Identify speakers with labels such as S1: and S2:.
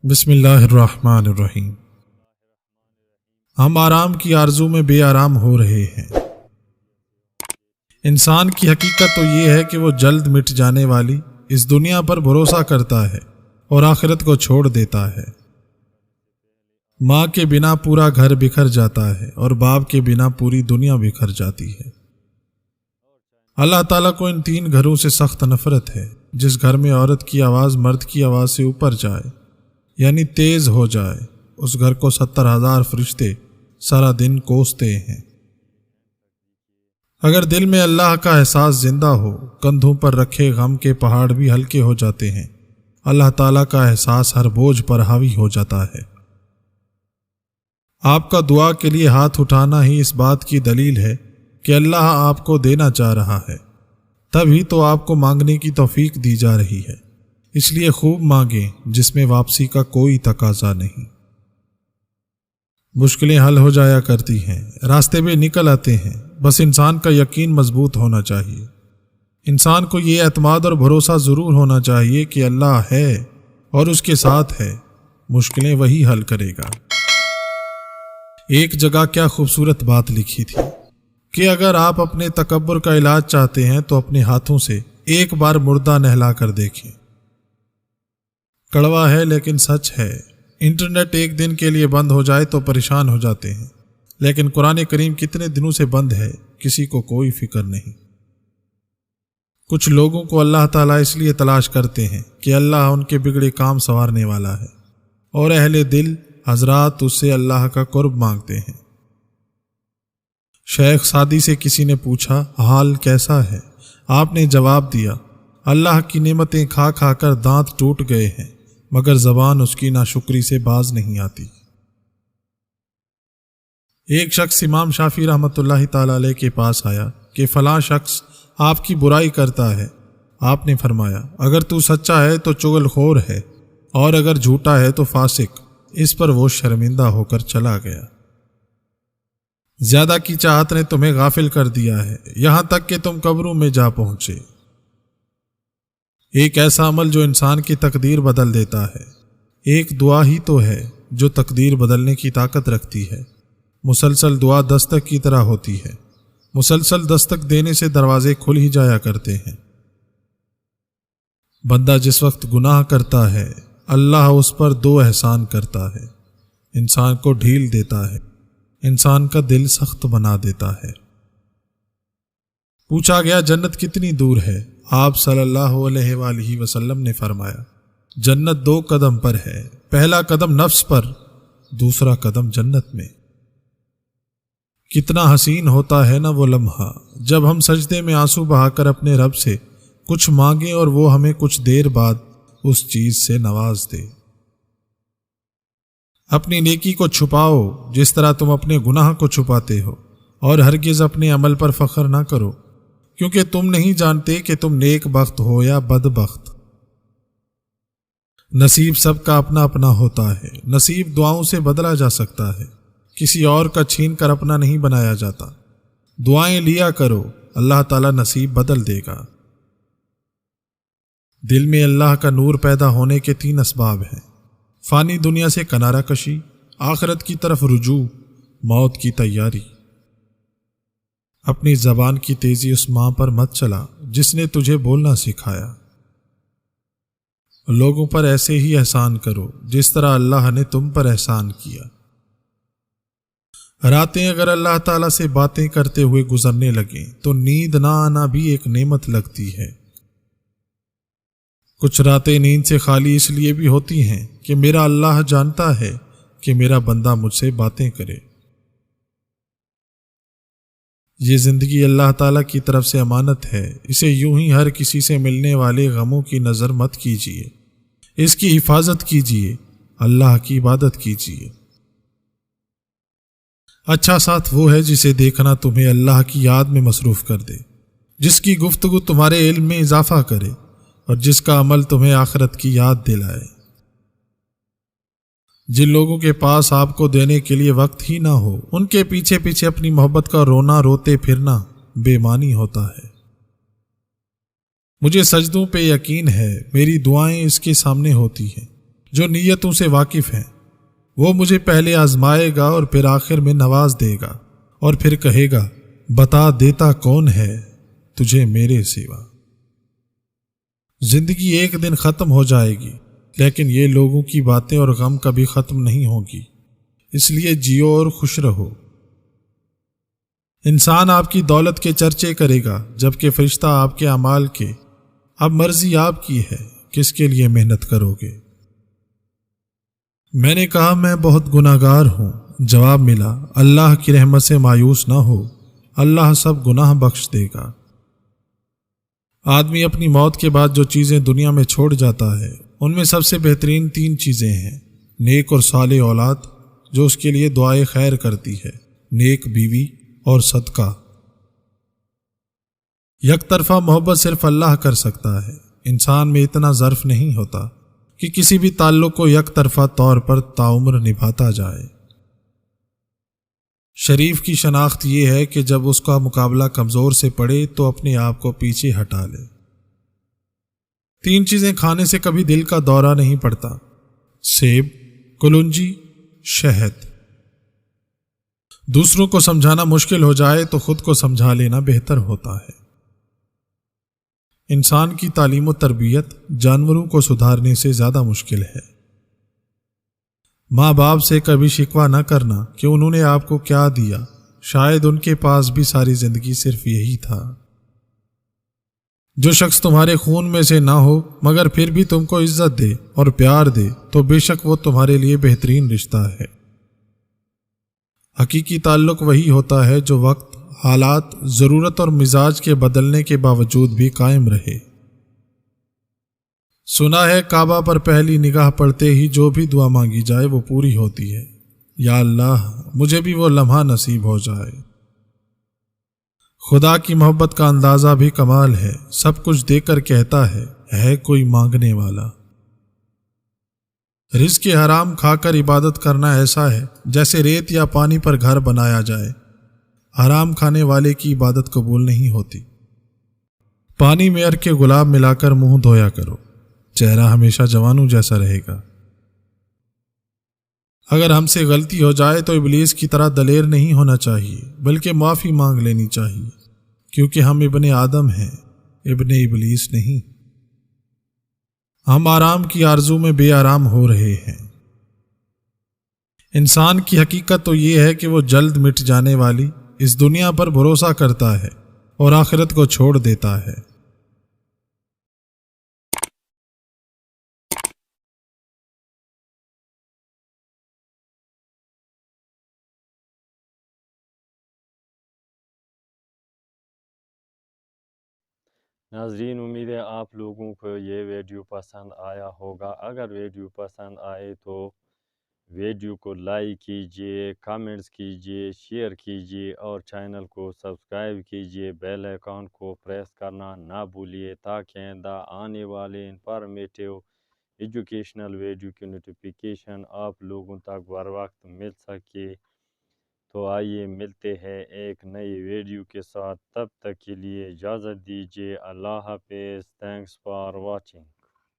S1: بسم اللہ الرحمن الرحیم۔ ہم آرام کی آرزو میں بے آرام ہو رہے ہیں۔ انسان کی حقیقت تو یہ ہے کہ وہ جلد مٹ جانے والی اس دنیا پر بھروسہ کرتا ہے اور آخرت کو چھوڑ دیتا ہے۔ ماں کے بنا پورا گھر بکھر جاتا ہے اور باپ کے بنا پوری دنیا بکھر جاتی ہے۔ اللہ تعالیٰ کو ان تین گھروں سے سخت نفرت ہے۔ جس گھر میں عورت کی آواز مرد کی آواز سے اوپر جائے یعنی تیز ہو جائے، اس گھر کو 70,000 فرشتے سارا دن کوستے ہیں۔ اگر دل میں اللہ کا احساس زندہ ہو، کندھوں پر رکھے غم کے پہاڑ بھی ہلکے ہو جاتے ہیں۔ اللہ تعالیٰ کا احساس ہر بوجھ پر حاوی ہو جاتا ہے۔ آپ کا دعا کے لیے ہاتھ اٹھانا ہی اس بات کی دلیل ہے کہ اللہ آپ کو دینا چاہ رہا ہے، تبھی تو آپ کو مانگنے کی توفیق دی جا رہی ہے۔ اس لیے خوب مانگیں جس میں واپسی کا کوئی تقاضا نہیں۔ مشکلیں حل ہو جایا کرتی ہیں، راستے بھی نکل آتے ہیں، بس انسان کا یقین مضبوط ہونا چاہیے۔ انسان کو یہ اعتماد اور بھروسہ ضرور ہونا چاہیے کہ اللہ ہے اور اس کے ساتھ ہے، مشکلیں وہی حل کرے گا۔ ایک جگہ کیا خوبصورت بات لکھی تھی کہ اگر آپ اپنے تکبر کا علاج چاہتے ہیں تو اپنے ہاتھوں سے ایک بار مردہ نہلا کر دیکھیں۔ کڑوا ہے لیکن سچ ہے۔ انٹرنیٹ ایک دن کے لیے بند ہو جائے تو پریشان ہو جاتے ہیں، لیکن قرآن کریم کتنے دنوں سے بند ہے کسی کو کوئی فکر نہیں۔ کچھ لوگوں کو اللہ تعالیٰ اس لیے تلاش کرتے ہیں کہ اللہ ان کے بگڑے کام سنوارنے والا ہے، اور اہل دل حضرات اس سے اللہ کا قرب مانگتے ہیں۔ شیخ سعدی سے کسی نے پوچھا حال کیسا ہے؟ آپ نے جواب دیا اللہ کی نعمتیں کھا کھا کر دانت ٹوٹ گئے ہیں، مگر زبان اس کی ناشکری سے باز نہیں آتی۔ ایک شخص امام شافعی رحمۃ اللہ تعالی علیہ کے پاس آیا کہ فلاں شخص آپ کی برائی کرتا ہے۔ آپ نے فرمایا اگر تو سچا ہے تو چغل خور ہے، اور اگر جھوٹا ہے تو فاسق۔ اس پر وہ شرمندہ ہو کر چلا گیا۔ زیادہ کی چاہت نے تمہیں غافل کر دیا ہے، یہاں تک کہ تم قبروں میں جا پہنچے۔ ایک ایسا عمل جو انسان کی تقدیر بدل دیتا ہے، ایک دعا ہی تو ہے جو تقدیر بدلنے کی طاقت رکھتی ہے۔ مسلسل دعا دستک کی طرح ہوتی ہے، مسلسل دستک دینے سے دروازے کھل ہی جایا کرتے ہیں۔ بندہ جس وقت گناہ کرتا ہے اللہ اس پر دو احسان کرتا ہے، انسان کو ڈھیل دیتا ہے، انسان کا دل سخت بنا دیتا ہے۔ پوچھا گیا جنت کتنی دور ہے؟ آپ صلی اللہ علیہ وآلہ وسلم نے فرمایا جنت 2 قدم پر ہے، پہلا قدم نفس پر، دوسرا قدم جنت میں۔ کتنا حسین ہوتا ہے نا وہ لمحہ جب ہم سجدے میں آنسو بہا کر اپنے رب سے کچھ مانگیں اور وہ ہمیں کچھ دیر بعد اس چیز سے نواز دے۔ اپنی نیکی کو چھپاؤ جس طرح تم اپنے گناہ کو چھپاتے ہو، اور ہرگز اپنے عمل پر فخر نہ کرو، کیونکہ تم نہیں جانتے کہ تم نیک بخت ہو یا بد بخت۔ نصیب سب کا اپنا اپنا ہوتا ہے، نصیب دعاؤں سے بدلا جا سکتا ہے، کسی اور کا چھین کر اپنا نہیں بنایا جاتا۔ دعائیں لیا کرو، اللہ تعالیٰ نصیب بدل دے گا۔ دل میں اللہ کا نور پیدا ہونے کے 3 اسباب ہیں: فانی دنیا سے کنارہ کشی، آخرت کی طرف رجوع، موت کی تیاری۔ اپنی زبان کی تیزی اس ماں پر مت چلا جس نے تجھے بولنا سکھایا۔ لوگوں پر ایسے ہی احسان کرو جس طرح اللہ نے تم پر احسان کیا۔ راتیں اگر اللہ تعالیٰ سے باتیں کرتے ہوئے گزرنے لگیں تو نیند نہ آنا بھی ایک نعمت لگتی ہے۔ کچھ راتیں نیند سے خالی اس لیے بھی ہوتی ہیں کہ میرا اللہ جانتا ہے کہ میرا بندہ مجھ سے باتیں کرے۔ یہ زندگی اللہ تعالیٰ کی طرف سے امانت ہے، اسے یوں ہی ہر کسی سے ملنے والے غموں کی نظر مت کیجیے، اس کی حفاظت کیجیے، اللہ کی عبادت کیجیے۔ اچھا ساتھ وہ ہے جسے دیکھنا تمہیں اللہ کی یاد میں مصروف کر دے، جس کی گفتگو تمہارے علم میں اضافہ کرے، اور جس کا عمل تمہیں آخرت کی یاد دلائے۔ جن لوگوں کے پاس آپ کو دینے کے لیے وقت ہی نہ ہو، ان کے پیچھے پیچھے اپنی محبت کا رونا روتے پھرنا بے معنی ہوتا ہے۔ مجھے سجدوں پہ یقین ہے، میری دعائیں اس کے سامنے ہوتی ہیں، جو نیتوں سے واقف ہیں، وہ مجھے پہلے آزمائے گا اور پھر آخر میں نواز دے گا، اور پھر کہے گا بتا دیتا کون ہے تجھے میرے سوا۔ زندگی ایک دن ختم ہو جائے گی، لیکن یہ لوگوں کی باتیں اور غم کبھی ختم نہیں ہوگی، اس لیے جیو اور خوش رہو۔ انسان آپ کی دولت کے چرچے کرے گا، جبکہ فرشتہ آپ کے اعمال کے۔ اب مرضی آپ کی ہے، کس کے لیے محنت کرو گے؟ میں نے کہا میں بہت گناہگار ہوں۔ جواب ملا اللہ کی رحمت سے مایوس نہ ہو، اللہ سب گناہ بخش دے گا۔ آدمی اپنی موت کے بعد جو چیزیں دنیا میں چھوڑ جاتا ہے، ان میں سب سے بہترین 3 چیزیں ہیں: نیک اور صالح اولاد جو اس کے لیے دعائے خیر کرتی ہے، نیک بیوی اور صدقہ۔ یک طرفہ محبت صرف اللہ کر سکتا ہے۔ انسان میں اتنا ظرف نہیں ہوتا کہ کسی بھی تعلق کو یک طرفہ طور پر تعمر نبھاتا جائے۔ شریف کی شناخت یہ ہے کہ جب اس کا مقابلہ کمزور سے پڑے تو اپنے آپ کو پیچھے ہٹا لے۔ 3 چیزیں کھانے سے کبھی دل کا دورہ نہیں پڑتا: سیب، کلونجی، شہد۔ دوسروں کو سمجھانا مشکل ہو جائے تو خود کو سمجھا لینا بہتر ہوتا ہے۔ انسان کی تعلیم و تربیت جانوروں کو سدھارنے سے زیادہ مشکل ہے۔ ماں باپ سے کبھی شکوہ نہ کرنا کہ انہوں نے آپ کو کیا دیا، شاید ان کے پاس بھی ساری زندگی صرف یہی تھا۔ جو شخص تمہارے خون میں سے نہ ہو مگر پھر بھی تم کو عزت دے اور پیار دے تو بے شک وہ تمہارے لیے بہترین رشتہ ہے۔ حقیقی تعلق وہی ہوتا ہے جو وقت، حالات، ضرورت اور مزاج کے بدلنے کے باوجود بھی قائم رہے۔ سنا ہے کعبہ پر پہلی نگاہ پڑتے ہی جو بھی دعا مانگی جائے وہ پوری ہوتی ہے۔ یا اللہ مجھے بھی وہ لمحہ نصیب ہو جائے۔ خدا کی محبت کا اندازہ بھی کمال ہے، سب کچھ دے کر کہتا ہے کوئی مانگنے والا۔ رزق حرام کھا کر عبادت کرنا ایسا ہے جیسے ریت یا پانی پر گھر بنایا جائے۔ حرام کھانے والے کی عبادت قبول نہیں ہوتی۔ پانی میں عرق کے گلاب ملا کر منہ دھویا کرو، چہرہ ہمیشہ جوانوں جیسا رہے گا۔ اگر ہم سے غلطی ہو جائے تو ابلیس کی طرح دلیر نہیں ہونا چاہیے، بلکہ معافی مانگ لینی چاہیے، کیونکہ ہم ابن آدم ہیں، ابن ابلیس نہیں۔ ہم آرام کی آرزو میں بے آرام ہو رہے ہیں۔ انسان کی حقیقت تو یہ ہے کہ وہ جلد مٹ جانے والی اس دنیا پر بھروسہ کرتا ہے اور آخرت کو چھوڑ دیتا ہے۔
S2: ناظرین، امید ہے آپ لوگوں کو یہ ویڈیو پسند آیا ہوگا۔ اگر ویڈیو پسند آئے تو ویڈیو کو لائک کیجئے، کامنٹس کیجئے، شیئر کیجئے اور چینل کو سبسکرائب کیجئے۔ بیل آئیکن کو پریس کرنا نہ بھولیے تاکہ آئندہ آنے والے انفارمیٹیو ایجوکیشنل ویڈیو کی نوٹیفیکیشن آپ لوگوں تک بر وقت مل سکے۔ تو آئیے ملتے ہیں ایک نئی ویڈیو کے ساتھ، تب تک کے لیے اجازت دیجیے۔ اللہ حافظ۔ Thanks for watching.